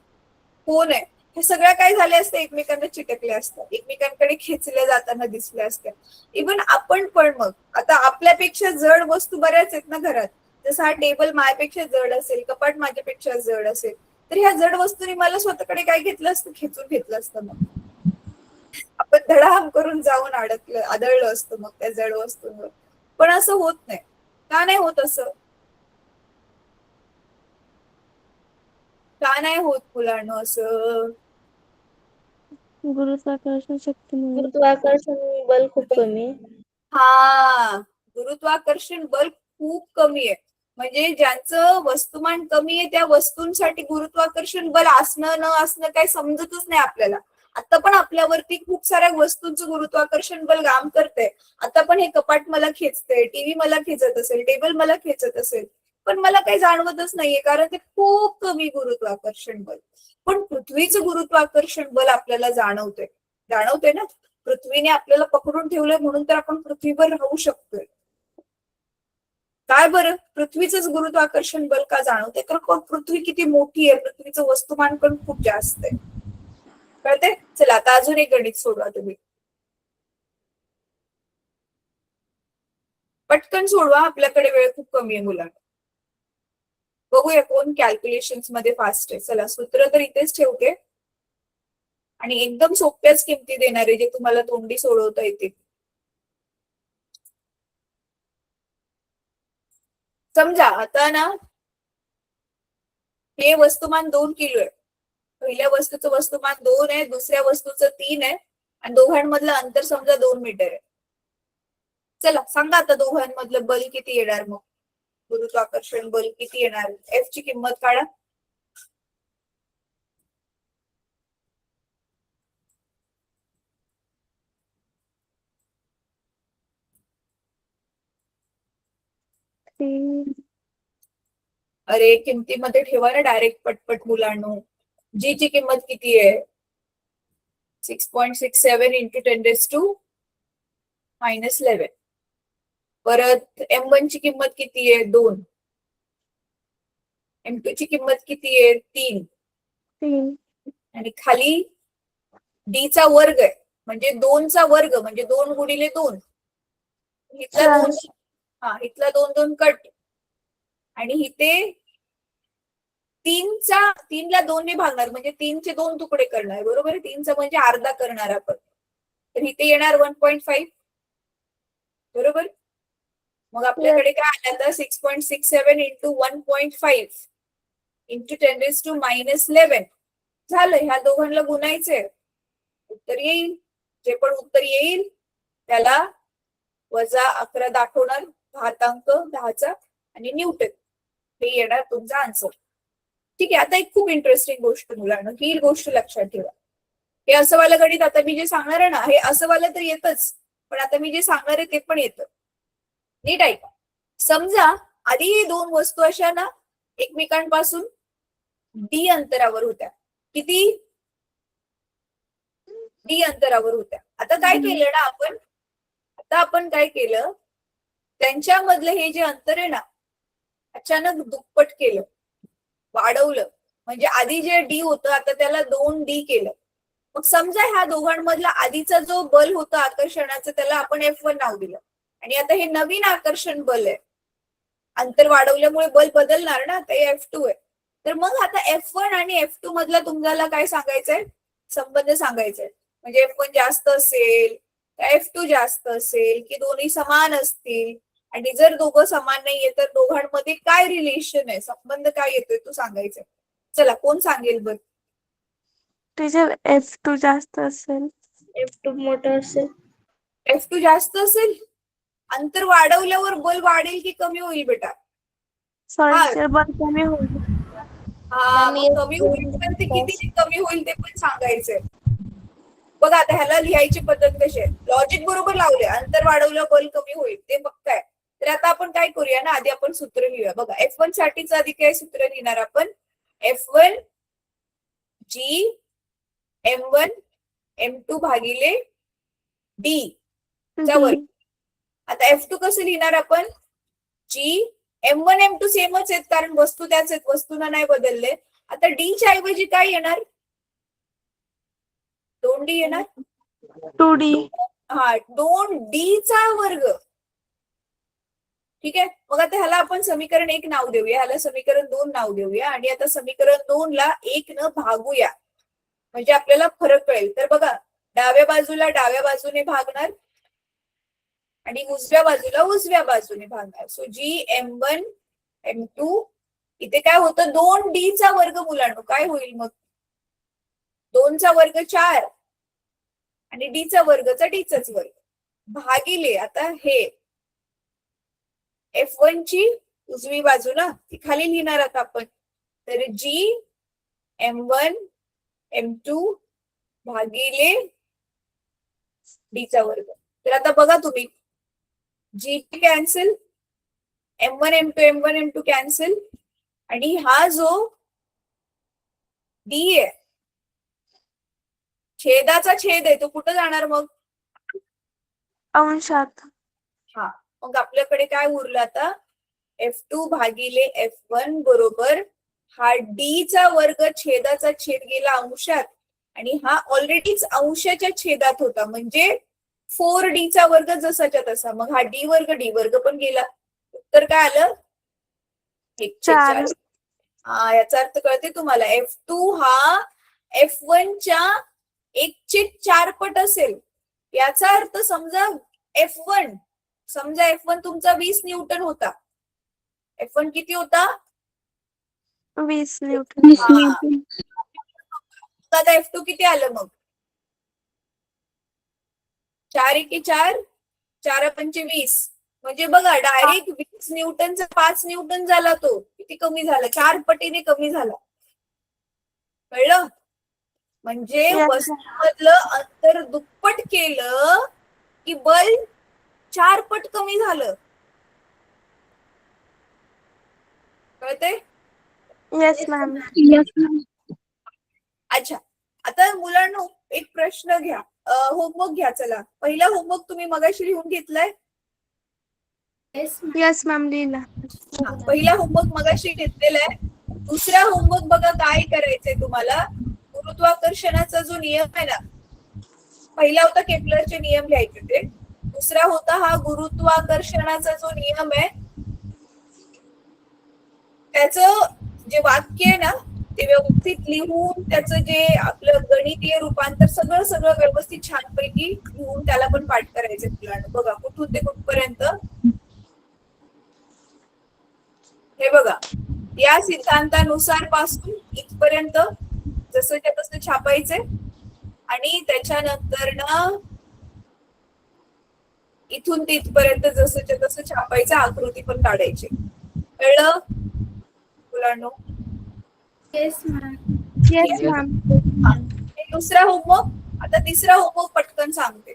फोन आहे, हे सगळं काय झाले असते एकमेकांना चिटकले असतात, एकमेकांकडे खेचल्या जाताना दिसल्या असत्या. इव्हन आपण पण मग आता आपल्यापेक्षा जड वस्तू बऱ्याच आहेत ना घरात, जसं हा टेबल माझ्यापेक्षा जड असेल, कपाट माझ्यापेक्षा जड असेल, तर ह्या जड वस्तूंनी मला स्वतःकडे काय घेतलं असतं, खेचून घेतलं असतं. मग आपण धडाम करून जाऊन आदळलं असतं मग त्या जड वस्तूंवर. पण असं होत नाही. का नाही होत असं? का नाही होत मुलांना असं? गुरुत्वाकर्षण शक्तीमुळे. गुरुत्वाकर्षण बल खूप कमी आहे. हा, गुरुत्वाकर्षण बल खूप कमी आहे. म्हणजे ज्यांचं वस्तुमान कमी आहे त्या वस्तूंसाठी गुरुत्वाकर्षण बल असणं न असणं काही समजतच नाही आपल्याला. आता पण आपल्यावरती खूप साऱ्या वस्तूंचं गुरुत्वाकर्षण बल काम करतंय. आता पण हे कपाट मला खेचतंय, टीव्ही मला खेचत असेल, टेबल मला खेचत असेल, पण मला काही जाणवतच नाहीये कारण ते खूप कमी गुरुत्वाकर्षण बल. पण पृथ्वीचं गुरुत्वाकर्षण बल आपल्याला जाणवते ना. पृथ्वीने आपल्याला पकडून ठेवलंय म्हणून तर आपण पृथ्वीवर राहू शकतोय. काय बरं, पृथ्वीचंच गुरुत्वाकर्षण बल का जाणवते? कारण पृथ्वी किती मोठी आहे, पृथ्वीचं वस्तुमान पण खूप जास्त आहे. कळते? चला आता अजून एक गणित सोडवा तुम्ही. पटकन सोडवा, आपल्याकडे वेळ खूप कमी आहे मुलांना. बघूया कोण कॅल्क्युलेशन मध्ये फास्ट आहे. चला सूत्र तर इथेच ठेवते आणि एकदम सोप्याच किमती देणार आहे जे तुम्हाला तोंडी सोडवता येतील. समजा आता ना हे वस्तुमान 2 किलो आहे. पहिल्या वस्तूचं वस्तुमान 2 आहे, दुसऱ्या वस्तूचं 3 आहे आणि दोघांमधलं अंतर समजा 2 मीटर आहे. चला सांगा आता दोघांमधलं बल किती येणार, मग गुरुत्वाकर्षण बल किती येणार? एफ ची किंमत काढा. अरे किमतीमध्ये ठेवा ना डायरेक्ट पटपट मुलांनो. जी ची किंमत किती आहे? 6.67 इंटू 10⁻⁻11. परत M1 ची किंमत किती आहे? 2. M2 ची किंमत किती आहे? 3. आणि खाली D चा वर्ग आहे म्हणजे 2 चा वर्ग म्हणजे 2 गुणिले 2. इथला 2, हा इथला 2 कट आणि इथे 3 ला 2 ने भागणार म्हणजे 3 चे 2 तुकडे करणार, बरोबर आहे? 3 चा म्हणजे अर्धा करणार आपण, तर इथे येणार 1.5, बरोबर? मग आपल्याकडे काय आलं आता? 6.67 इंटू 1.5 इंटू 10⁻⁻11 झालं. ह्या दोघांना गुणायचंय, उत्तर येईल. जे पण उत्तर येईल त्याला -11 दाखवणार, घातांक 10चा आणि न्यूटन, हे येणार तुमचा आन्सर. ठीक आहे. आता एक खूप इंटरेस्टिंग गोष्ट मुलांना, ही गोष्ट लक्षात ठेवा. हे असं वालं गणित आता मी जे सांगणार आहे ना, हे असं वालं तर येतच, पण आता मी जे सांगणार आहे ते पण येतं. नीट ऐका. समजा आधी 2 वस्तू अशा ना एकमेकांपासून D अंतरावर होत्या. किती? D अंतरावर होत्या. आता काय केलं ना आपण काय केलं, त्यांच्यामधलं हे जे अंतर आहे ना अचानक दुप्पट केलं, वाढवलं. म्हणजे आधी जे D होतं आता त्याला 2D केलं. मग समजा ह्या दोघांमधला आधीचा जो बल होता आकर्षणाचं त्याला आपण F1 नाव दिलं आणि आता हे नवीन आकर्षण बल आहे, अंतर वाढवल्यामुळे बल बदलणार ना, ते F2 आहे. तर मग आता F1 आणि F2 मधला तुम्हाला काय सांगायचंय? संबंध सांगायचाय. म्हणजे F1 जास्त असेल का F2 जास्त असेल की दोन्ही समान असतील, आणि जर दोघं समान नाहीये तर दोघांमध्ये काय रिलेशन आहे, संबंध काय येतोय तो सांगायचा. चला कोण सांगेल बरं? टीचर F2 जास्त असेल. F2 मोठं असेल. F2 जास्त असेल. अंतर वाढवल्यावर बल वाढेल की कमी होईल बेटा? सॉरी हा. टीचर, बल कमी होईल. हा, मग कमी होईल तर ते किती कमी होईल ते पण सांगायचंय. बघा आता ह्याला लिहायची पद्धत कशी आहे, लॉजिक बरोबर लावले, अंतर वाढवलं बल कमी होईल ते बघताय. तर आता आपण काय करूया ना, आधी आपण सूत्र लिहूया. बघा F1 साठीच आधी काय सूत्र लिहिणार आपण, F1 G M1 M2 भागिले D चा वर्ग. D. आता F2 कसं लिहिणार आपण, G M1 M2 सेमच आहेत कारण वस्तू त्याच आहेत, वस्तूंना नाही बदलले. आता D च्या ऐवजी काय येणार, 2D येणार. 2D. हा 2D चा वर्ग. ठीक आहे. मग आता ह्याला आपण समीकरण 1 नाव देऊया, ह्याला समीकरण 2 नाव देऊया आणि आता समीकरण 2 ला 1 न भागूया म्हणजे आपल्याला फरक कळेल. तर बघा डाव्या बाजूला डाव्या बाजूने भागणार आणि उजव्या बाजूला उजव्या बाजूने भागणार. सो जी M1 M2 इथे काय होतं, 2D चा वर्ग मुलांनो काय होईल मग, 2 चा वर्ग 4 आणि D चा वर्गचा D चाच वर्ग भागिले. आता हे F1 ची उजवी बाजू ना ती खाली लिहिणार आता आपण, तर G M1 M2 भागिले D चा वर्ग. तर आता बघा तुम्ही, G cancel, M1 M2 M1 M2 cancel आणि हा जो D आहे छेदाचा छेद आहे तो कुठं जाणार मग, अंशात. हा मग आपल्याकडे काय उरलं आता, F2 भागिले F1 बरोबर हा D चा वर्ग छेदाचा छेद गेला अंशात आणि हा ऑलरेडीच अंशाच्या छेदात होता म्हणजे 4D चा वर्ग जसाच्या तसा. मग हा D वर्ग पण गेला. उत्तर काय आलं, 1/4. हा याचा अर्थ कळते तुम्हाला, F2 हा F1 च्या 1/4 पट असेल. याचा अर्थ समजा F1 तुमचा 20 न्यूटन होता. F1 किती होता, 20 न्यूटन. 20 हा. न्यूटन. आता F2 किती आलं मग, 4 एके 4 4 पंचे 20 म्हणजे बघा डायरेक्ट 20 न्यूटनचा 5 न्यूटन झाला. तो किती कमी झाला, 4 पटीने कमी झाला. कळलं, म्हणजे Yes. वस्तूमधलं अंतर दुप्पट केलं की बल 4 पट कमी झालं. कळते. Yes ma'am. Yes, ma'am. अच्छा, आता मुलांनो एक प्रश्न घ्या, होमवर्क घ्या. चला पहिला होमवर्क तुम्ही मगाशी लिहून घेतलाय. Yes, ma'am. येस मॅम लिहिला. पहिला होमवर्क मगाशी घेतलेला आहे. दुसरा होमवर्क बघा काय करायचंय तुम्हाला, गुरुत्वाकर्षणाचा जो नियम आहे ना, पहिला होता केपलरचे नियम लिहायचे ते, दुसरा होता हा गुरुत्वाकर्षणाचा जो नियम आहे त्याचं जे वाक्य आहे ना ते व्यवस्थित लिहून त्याचं जे आपलं गणितीय रूपांतर सगळं व्यवस्थित छानपैकी लिहून त्याला पण पाठ करायचं मुलांना. बघा कुठून ते कुठपर्यंत, हे बघा या सिद्धांतानुसार पासून इथपर्यंत जसंच्या तसं छापायचे आणि त्याच्यानंतर ना इथून तिथपर्यंत जसंच्या तसं छापायचं, आकृती पण काढायची. कळलं मुलांनो. Yes, ma'am. Yes ma'am. हे दुसरा होमवर्क. आता तिसरा होमवर्क पटकन सांगते.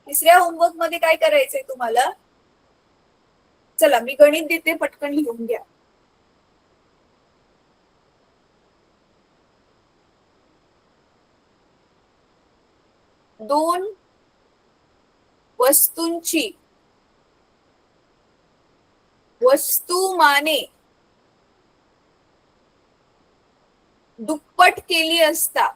तिसऱ्या होमवर्क मध्ये काय करायचंय तुम्हाला, चला मी गणित देते पटकन लिहून घ्या. दोन वस्तूंची वस्तुमाने दुप्पट केली असता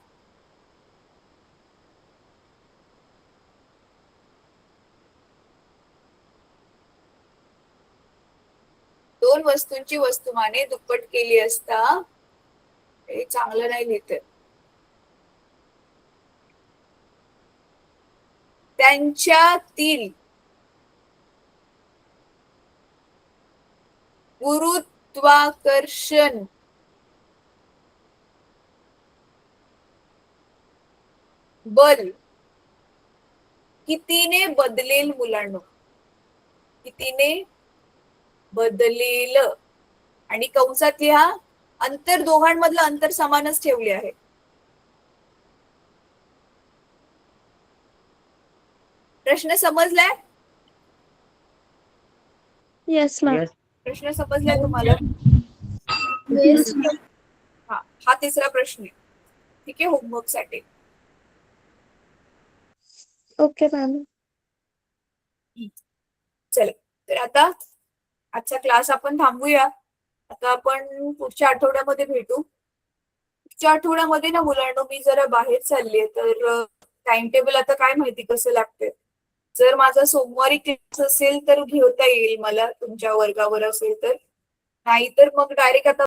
दोन वस्तूंची वस्तुमाने दुप्पट केली असता, हे चांगलं नाही लिहिते, त्यांच्यातील गुरुत्वाकर्षण बल कितीने बदलेल मुलांनो, कितीने बदलेल. आणि कंसात लिहा, अंतर दोघांमधलं अंतर समानच ठेवले आहे. प्रश्न समजलाय. Yes ma'am. Yes. प्रश्न समजला तुम्हाला? Yes ma'am. हा तिसरा प्रश्न आहे. ठीक आहे, होमवर्क साठी. Okay ma'am. चला, तर आता आजचा क्लास आपण थांबूया. आता आपण पुढच्या आठवड्यामध्ये भेटू. पुढच्या आठवड्यामध्ये ना मुलांना मी जरा बाहेर चाललीये, तर टाइम टेबल आता काय माहिती कसं लागते. जर माझा सोमवारी क्लास असेल तर घेता येईल मला, तुमच्या वर्गावर असेल तर. नाहीतर मग डायरेक्ट आता